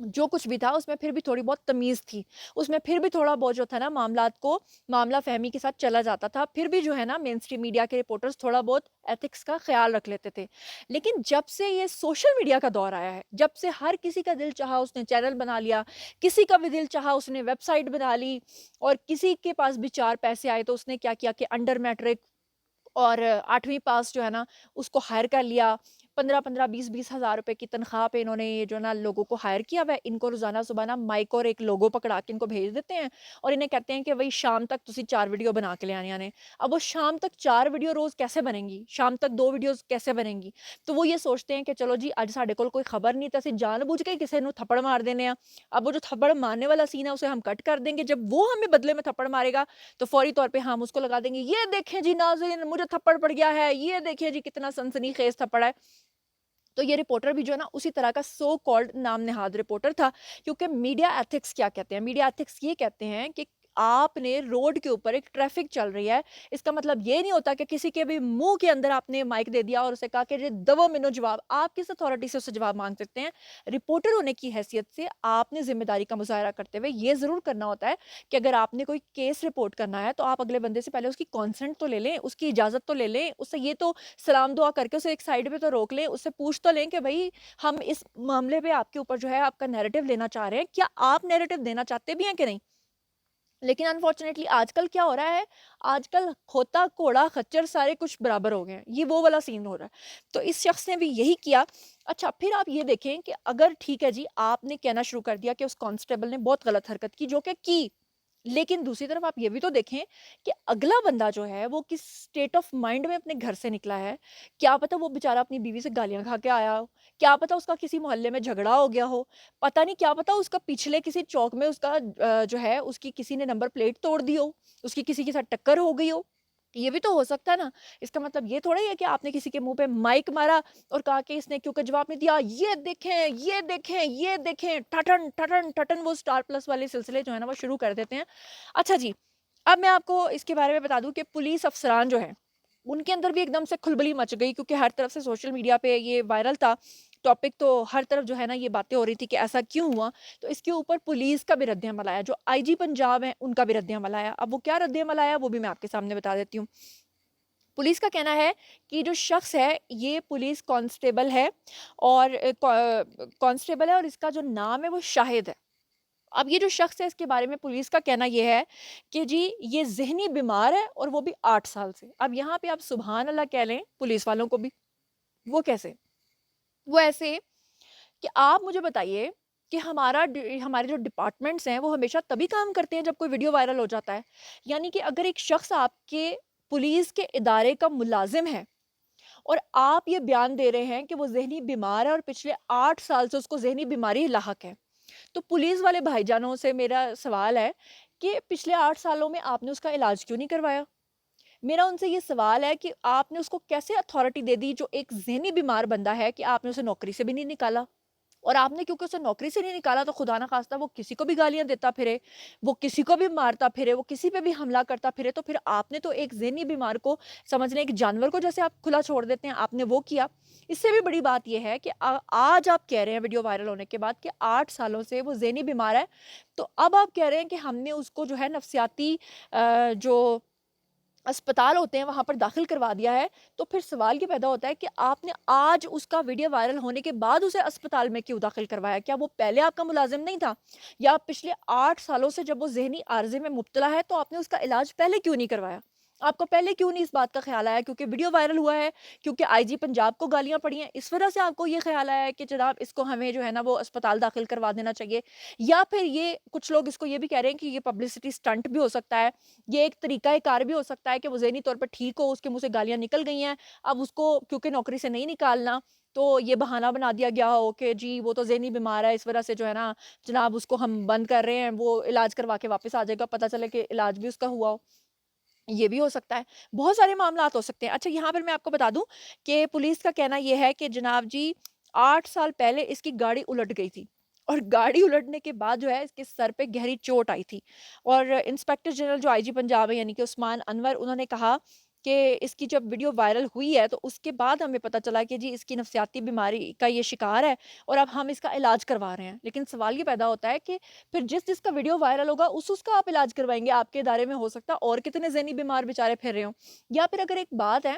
جو کچھ بھی تھا اس میں پھر بھی تھوڑی بہت تمیز تھی، اس میں پھر بھی تھوڑا بہت جو تھا نا معاملہ فہمی کے ساتھ چلا جاتا تھا، پھر بھی جو ہے نا مین اسٹریم میڈیا کے رپورٹرز تھوڑا بہت ایتھکس کا خیال رکھ لیتے تھے۔ لیکن جب سے یہ سوشل میڈیا کا دور آیا ہے، جب سے ہر کسی کا دل چاہا اس نے چینل بنا لیا، کسی کا بھی دل چاہا اس نے ویب سائٹ بنا لی، اور کسی کے پاس بھی 4 پیسے آئے تو اس نے کیا کیا کہ انڈر میٹرک اور 8ویں پاس جو ہے نا اس کو ہائر کر لیا، 15 20 ہزار روپے کی تنخواہ پہ انہوں نے یہ جو نا لوگوں کو ہائر کیا ہوا ہے، ان کو روزانہ صبح مائک اور ایک لوگو پکڑا کے ان کو بھیج دیتے ہیں اور انہیں کہتے ہیں کہ وہی شام تک تسی 4 ویڈیو بنا کے لے آنی آنے۔ اب وہ شام تک 4 ویڈیو روز کیسے بنیں گی، شام تک 2 ویڈیوز کیسے بنیں گی؟ تو وہ یہ سوچتے ہیں کہ چلو جی اج ساڈے کول کوئی خبر نہیں تے اسی جان بوجھ کے کسی نو تھپڑ مار دینے ہیں۔ اب وہ جو تھپڑ مارنے والا سین ہے اسے ہم کٹ کر دیں گے، جب وہ ہمیں بدلے میں تھپڑ مارے گا تو فوری طور پہ ہم اس کو لگا دیں گے، یہ دیکھیں جی ناظرین مجھے تھپڑ پڑ گیا ہے، یہ دیکھیں جی کتنا سنسنی خیز تھپڑ ہے۔ تو یہ رپورٹر بھی جو ہے نا اسی طرح کا سو کالڈ نام نہاد رپورٹر تھا، کیونکہ میڈیا ایتھکس کیا کہتے ہیں؟ میڈیا ایتھکس یہ کہتے ہیں کہ آپ نے روڈ کے اوپر ایک ٹریفک چل رہی ہے، اس کا مطلب یہ نہیں ہوتا کہ کسی کے بھی منہ کے اندر آپ نے مائک دے دیا اور اسے کہا کہ دو منو جواب، آپ کس اتھارٹی سے اسے جواب مانگ سکتے ہیں؟ رپورٹر ہونے کی حیثیت سے آپ نے ذمہ داری کا مظاہرہ کرتے ہوئے یہ ضرور کرنا ہوتا ہے کہ اگر آپ نے کوئی کیس رپورٹ کرنا ہے تو آپ اگلے بندے سے پہلے اس کی کانسنٹ تو لے لیں، اس کی اجازت تو لے لیں، اس سے یہ تو سلام دعا کر کے اسے ایک سائڈ پہ تو روک لیں، اس سے پوچھ تو لیں کہ بھائی ہم اس معاملے پہ آپ کے اوپر جو ہے آپ کا نیریٹو لینا چاہ رہے ہیں، کیا آپ نیریٹو دینا چاہتے بھی ہیں کہ نہیں؟ لیکن انفارچونیٹلی آج کل کیا ہو رہا ہے، آج کل کھوتا کوڑا خچر سارے کچھ برابر ہو گئے ہیں، یہ وہ والا سین ہو رہا ہے۔ تو اس شخص نے بھی یہی کیا۔ اچھا پھر آپ یہ دیکھیں کہ اگر ٹھیک ہے جی آپ نے کہنا شروع کر دیا کہ اس کانسٹیبل نے بہت غلط حرکت کی جو کہ کی، لیکن دوسری طرف آپ یہ بھی تو دیکھیں کہ اگلا بندہ جو ہے وہ کس سٹیٹ آف مائنڈ میں اپنے گھر سے نکلا ہے، کیا پتا وہ بیچارہ اپنی بیوی سے گالیاں کھا کے آیا ہو، کیا پتا اس کا کسی محلے میں جھگڑا ہو گیا ہو، پتہ نہیں کیا پتا اس کا پچھلے کسی چوک میں اس کا جو ہے اس کی کسی نے نمبر پلیٹ توڑ دی ہو، اس کی کسی کے ساتھ ٹکر ہو گئی ہو، یہ بھی تو ہو سکتا ہے نا۔ اس کا مطلب یہ تھوڑا ہی ہے کہ آپ نے کسی کے منہ پہ مائک مارا اور کہا کہ اس نے کیونکہ جواب نہیں دیا، یہ دیکھیں یہ دیکھیں یہ دیکھیں ٹھٹن ٹھٹن ٹھٹن، وہ سٹار پلس والے سلسلے جو ہے نا وہ شروع کر دیتے ہیں۔ اچھا جی اب میں آپ کو اس کے بارے میں بتا دوں کہ پولیس افسران جو ہیں ان کے اندر بھی ایک دم سے کھلبلی مچ گئی، کیونکہ ہر طرف سے سوشل میڈیا پہ یہ وائرل تھا ٹاپک، تو ہر طرف جو ہے نا یہ باتیں ہو رہی تھی کہ ایسا کیوں ہوا۔ تو اس کے اوپر پولیس کا بھی رد عمل آیا، جو آئی جی پنجاب ہیں ان کا بھی رد عمل آیا۔ اب وہ کیا رد عمل آیا وہ بھی میں آپ کے سامنے بتا دیتی ہوں۔ پولیس کا کہنا ہے کہ جو شخص ہے یہ پولیس کانسٹیبل ہے، اور کانسٹیبل ہے اور اس کا جو نام ہے وہ شاہد ہے۔ اب یہ جو شخص ہے اس کے بارے میں پولیس کا کہنا یہ ہے کہ جی یہ ذہنی بیمار ہے اور وہ بھی 8 سال سے۔ اب یہاں پہ آپ سبحان اللہ کہہ لیں پولیس والوں کو بھی، وہ کیسے؟ وہ ایسے کہ آپ مجھے بتائیے کہ ہمارے جو ڈپارٹمنٹس ہیں وہ ہمیشہ تبھی کام کرتے ہیں جب کوئی ویڈیو وائرل ہو جاتا ہے، یعنی کہ اگر ایک شخص آپ کے پولیس کے ادارے کا ملازم ہے اور آپ یہ بیان دے رہے ہیں کہ وہ ذہنی بیمار ہے اور پچھلے 8 سال سے اس کو ذہنی بیماری لاحق ہے، تو پولیس والے بھائی جانوں سے میرا سوال ہے کہ پچھلے 8 سالوں میں آپ نے اس کا علاج کیوں نہیں کروایا؟ میرا ان سے یہ سوال ہے کہ آپ نے اس کو کیسے اتھارٹی دے دی جو ایک ذہنی بیمار بندہ ہے کہ آپ نے اسے نوکری سے بھی نہیں نکالا؟ اور آپ نے کیونکہ اسے نوکری سے نہیں نکالا تو خدا نہ خواستہ وہ کسی کو بھی گالیاں دیتا پھرے، وہ کسی کو بھی مارتا پھرے، وہ کسی پہ بھی حملہ کرتا پھرے، تو پھر آپ نے تو ایک ذہنی بیمار کو سمجھنے ایک جانور کو جیسے آپ کھلا چھوڑ دیتے ہیں آپ نے وہ کیا۔ اس سے بھی بڑی بات یہ ہے کہ آج آپ کہہ رہے ہیں ویڈیو وائرل ہونے کے بعد کہ 8 سالوں سے وہ ذہنی بیمار ہے، تو اب آپ کہہ رہے ہیں کہ ہم نے اس کو جو ہے نفسیاتی جو اسپتال ہوتے ہیں وہاں پر داخل کروا دیا ہے، تو پھر سوال یہ پیدا ہوتا ہے کہ آپ نے آج اس کا ویڈیو وائرل ہونے کے بعد اسے اسپتال میں کیوں داخل کروایا؟ کیا وہ پہلے آپ کا ملازم نہیں تھا؟ یا پچھلے 8 سالوں سے جب وہ ذہنی عارضے میں مبتلا ہے تو آپ نے اس کا علاج پہلے کیوں نہیں کروایا؟ آپ کو پہلے کیوں نہیں اس بات کا خیال آیا؟ کیونکہ ویڈیو وائرل ہوا ہے، کیونکہ آئی جی پنجاب کو گالیاں پڑی ہیں، اس وجہ سے آپ کو یہ خیال آیا ہے کہ جناب اس کو ہمیں جو ہے نا وہ اسپتال داخل کروا دینا چاہیے؟ یا پھر یہ کچھ لوگ اس کو یہ بھی کہہ رہے ہیں کہ یہ پبلسٹی سٹنٹ بھی ہو سکتا ہے، یہ ایک طریقہ کار بھی ہو سکتا ہے کہ وہ ذہنی طور پر ٹھیک ہو، اس کے منہ سے گالیاں نکل گئی ہیں، اب اس کو کیونکہ نوکری سے نہیں نکالنا تو یہ بہانہ بنا دیا گیا ہو کہ جی وہ تو ذہنی بیمار ہے، اس وجہ سے جو ہے نا جناب اس کو ہم بند کر رہے ہیں، وہ علاج کروا کے واپس آ جائے گا، پتہ چلے کہ علاج بھی اس کا ہوا ہو۔ یہ بھی ہو سکتا ہے، بہت سارے معاملات ہو سکتے ہیں۔ اچھا یہاں پر میں آپ کو بتا دوں کہ پولیس کا کہنا یہ ہے کہ جناب جی 8 سال پہلے اس کی گاڑی الٹ گئی تھی، اور گاڑی الٹنے کے بعد جو ہے اس کے سر پہ گہری چوٹ آئی تھی، اور انسپیکٹر جنرل جو آئی جی پنجاب ہے یعنی کہ عثمان انور، انہوں نے کہا کہ اس کی جب ویڈیو وائرل ہوئی ہے تو اس کے بعد ہمیں پتہ چلا کہ جی اس کی نفسیاتی بیماری کا یہ شکار ہے اور اب ہم اس کا علاج کروا رہے ہیں. لیکن سوال یہ پیدا ہوتا ہے کہ پھر جس کا ویڈیو وائرل ہوگا اس کا آپ علاج کروائیں گے. آپ کے ادارے میں ہو سکتا ہے اور کتنے ذہنی بیمار بیچارے پھر رہے ہوں. یا پھر اگر ایک بات ہے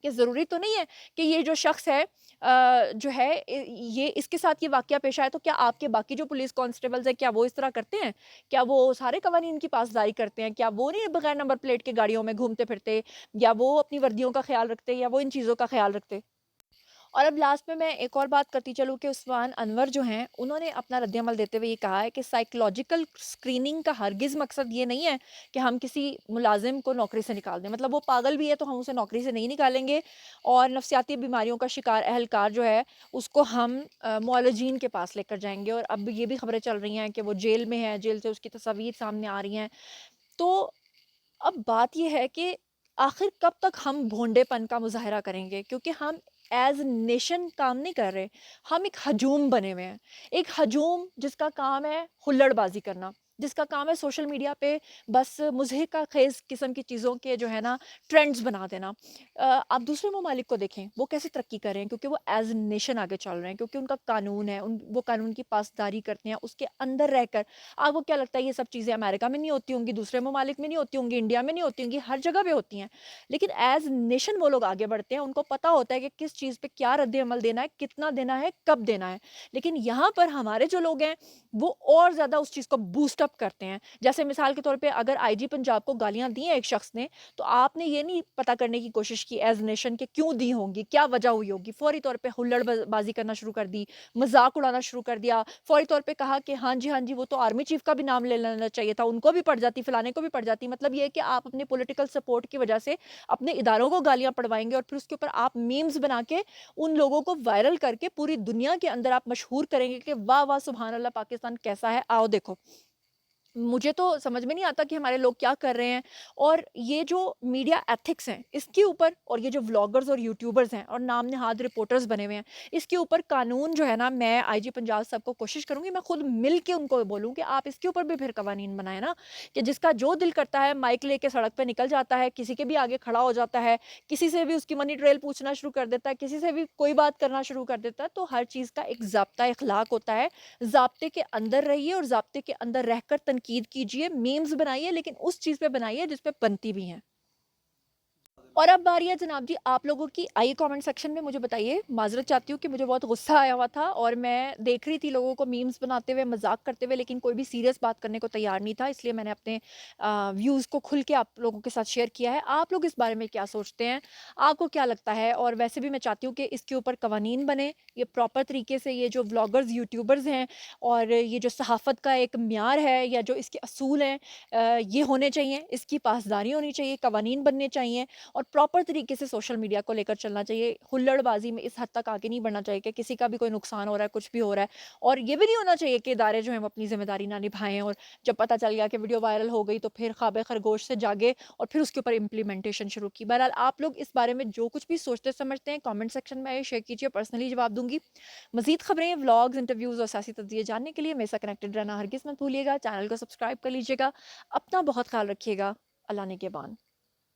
کہ ضروری تو نہیں ہے کہ یہ جو شخص ہے جو ہے یہ اس کے ساتھ یہ واقعہ پیش آیا تو کیا آپ کے باقی جو پولیس کانسٹیبلز ہیں کیا وہ اس طرح کرتے ہیں؟ کیا وہ سارے قوانین کی پاسداری کرتے ہیں؟ کیا وہ نہیں بغیر نمبر پلیٹ کے گاڑیوں میں گھومتے پھرتے یا وہ اپنی وردیوں کا خیال رکھتے یا وہ ان چیزوں کا خیال رکھتے؟ اور اب لاسٹ میں ایک اور بات کرتی چلوں کہ عثمان انور جو ہیں انہوں نے اپنا رد عمل دیتے ہوئے یہ کہا ہے کہ سائیکولوجیکل اسکریننگ کا ہرگز مقصد یہ نہیں ہے کہ ہم کسی ملازم کو نوکری سے نکال دیں. مطلب وہ پاگل بھی ہے تو ہم اسے نوکری سے نہیں نکالیں گے اور نفسیاتی بیماریوں کا شکار اہلکار جو ہے اس کو ہم معالجین کے پاس لے کر جائیں گے. اور اب یہ بھی خبریں چل رہی ہیں کہ وہ جیل میں ہے, جیل سے اس کی تصاویر سامنے آ رہی ہیں. تو اب بات یہ ہے کہ آخر کب تک ہم بھونڈے پن کا مظاہرہ کریں گے, کیونکہ ہم ایز نیشن کام نہیں کر رہے, ہم ایک ہجوم بنے ہوئے ہیں. ایک ہجوم جس کا کام ہے ہلڑ بازی کرنا, جس کا کام ہے سوشل میڈیا پہ بس مضحکہ خیز قسم کی چیزوں کے جو ہے نا ٹرینڈز بنا دینا. آپ دوسرے ممالک کو دیکھیں وہ کیسے ترقی کر رہے ہیں, کیونکہ وہ ایز نیشن آگے چل رہے ہیں, کیونکہ ان کا قانون ہے, وہ قانون کی پاسداری کرتے ہیں اس کے اندر رہ کر. آپ کو کیا لگتا ہے یہ سب چیزیں امریکہ میں نہیں ہوتی ہوں گی, دوسرے ممالک میں نہیں ہوتی ہوں گی, انڈیا میں نہیں ہوتی ہوں گی, ہر جگہ پہ ہوتی ہیں. لیکن ایز نیشن وہ لوگ آگے بڑھتے ہیں, ان کو پتہ ہوتا ہے کہ کس چیز پہ کیا رد عمل دینا ہے, کتنا دینا ہے, کب دینا ہے. لیکن یہاں پر ہمارے جو لوگ ہیں وہ اور زیادہ اس چیز کو بوسٹ اپ کرتے ہیں. جیسے مثال کے طور پہ اگر آئی جی پنجاب کو گالیاں دی ہیں ایک شخص نے, تو آپ نے یہ نہیں پتہ کرنے کی کوشش کی ایز نیشن کہ کیوں دی ہوں گی, کیا وجہ ہوئی ہوگی. فوری طور پہ ہلڑ بازی کرنا شروع کر دی, مذاق اڑانا شروع کر دیا. فوری طور پہ کہا کہ ہاں جی وہ تو آرمی چیف کا بھی نام لے لینا چاہیے تھا, ان کو بھی پڑ جاتی, فلانے کو بھی پڑ جاتی. مطلب یہ ہے کہ آپ اپنے پولیٹیکل سپورٹ کی وجہ سے اپنے اداروں کو گالیاں پڑوائیں گے اور پھر اس کے اوپر آپ میمز بنا کے ان لوگوں کو وائرل کر کے پوری دنیا کے اندر آپ مشہور کریں گے کہ واہ واہ سبحان اللہ پاکستان کیسا ہے, آؤ دیکھو. مجھے تو سمجھ میں نہیں آتا کہ ہمارے لوگ کیا کر رہے ہیں. اور یہ جو میڈیا ایتھکس ہیں اس کے اوپر, اور یہ جو ولاگرز اور یوٹیوبرز ہیں اور نام نہاد رپورٹرز بنے ہوئے ہیں, اس کے اوپر قانون جو ہے نا, میں آئی جی پنجاب صاحب کو کوشش کروں گی میں خود مل کے ان کو بولوں کہ آپ اس کے اوپر بھی پھر قوانین بنائیں نا, کہ جس کا جو دل کرتا ہے مائک لے کے سڑک پہ نکل جاتا ہے, کسی کے بھی آگے کھڑا ہو جاتا ہے, کسی سے بھی اس کی منی ٹریل پوچھنا شروع کر دیتا ہے, کسی سے بھی کوئی بات کرنا شروع کر دیتا ہے. تو ہر چیز کا ایک ضابطہ اخلاق ہوتا ہے, ضابطے کے اندر رہیے اور ضابطے کے اندر رہ کر تنقید کیجئے, میمز بنائیے, لیکن اس چیز پہ بنائیے جس پہ بنتی بھی ہیں. اور اب باری ہے جناب جی آپ لوگوں کی, آئیے کامنٹ سیکشن میں مجھے بتائیے. معذرت چاہتی ہوں کہ مجھے بہت غصہ آیا ہوا تھا اور میں دیکھ رہی تھی لوگوں کو میمز بناتے ہوئے, مذاق کرتے ہوئے, لیکن کوئی بھی سیریس بات کرنے کو تیار نہیں تھا, اس لیے میں نے اپنے ویوز کو کھل کے آپ لوگوں کے ساتھ شیئر کیا ہے. آپ لوگ اس بارے میں کیا سوچتے ہیں, آپ کو کیا لگتا ہے؟ اور ویسے بھی میں چاہتی ہوں کہ اس کے اوپر قوانین بنے, یہ پراپر طریقے سے, یہ جو ولاگرز یوٹیوبرز ہیں اور یہ جو صحافت کا ایک معیار ہے یا جو اس کے اصول ہیں یہ ہونے چاہیے, اس کی پاسداری ہونی چاہیے, قوانین بننے چاہیے اور پراپر طریقے سے سوشل میڈیا کو لے کر چلنا چاہیے. ہلڑ بازی میں اس حد تک آگے نہیں بڑھنا چاہیے کہ کسی کا بھی کوئی نقصان ہو رہا ہے, کچھ بھی ہو رہا ہے. اور یہ بھی نہیں ہونا چاہیے کہ ادارے جو ہیں وہ اپنی ذمہ داری نہ نبھائیں اور جب پتہ چل گیا کہ ویڈیو وائرل ہو گئی تو پھر خواب خرگوش سے جاگے اور پھر اس کے اوپر امپلیمنٹیشن شروع کی. بہرحال آپ لوگ اس بارے میں جو کچھ بھی سوچتے سمجھتے ہیں کامنٹ سیکشن میں شیئر کیجیے, پرسنلی جواب دوں گی. مزید خبریں, ولاگز, انٹرویوز اور سیاسی تجزیے جاننے کے لیے میرے ساتھ کنیکٹڈ رہنا ہرگز مت بھولیے گا. چینل کو سبسکرائب کر لیجیے گا. اپنا بہت خیال رکھیے گا. اللہ نگہبان.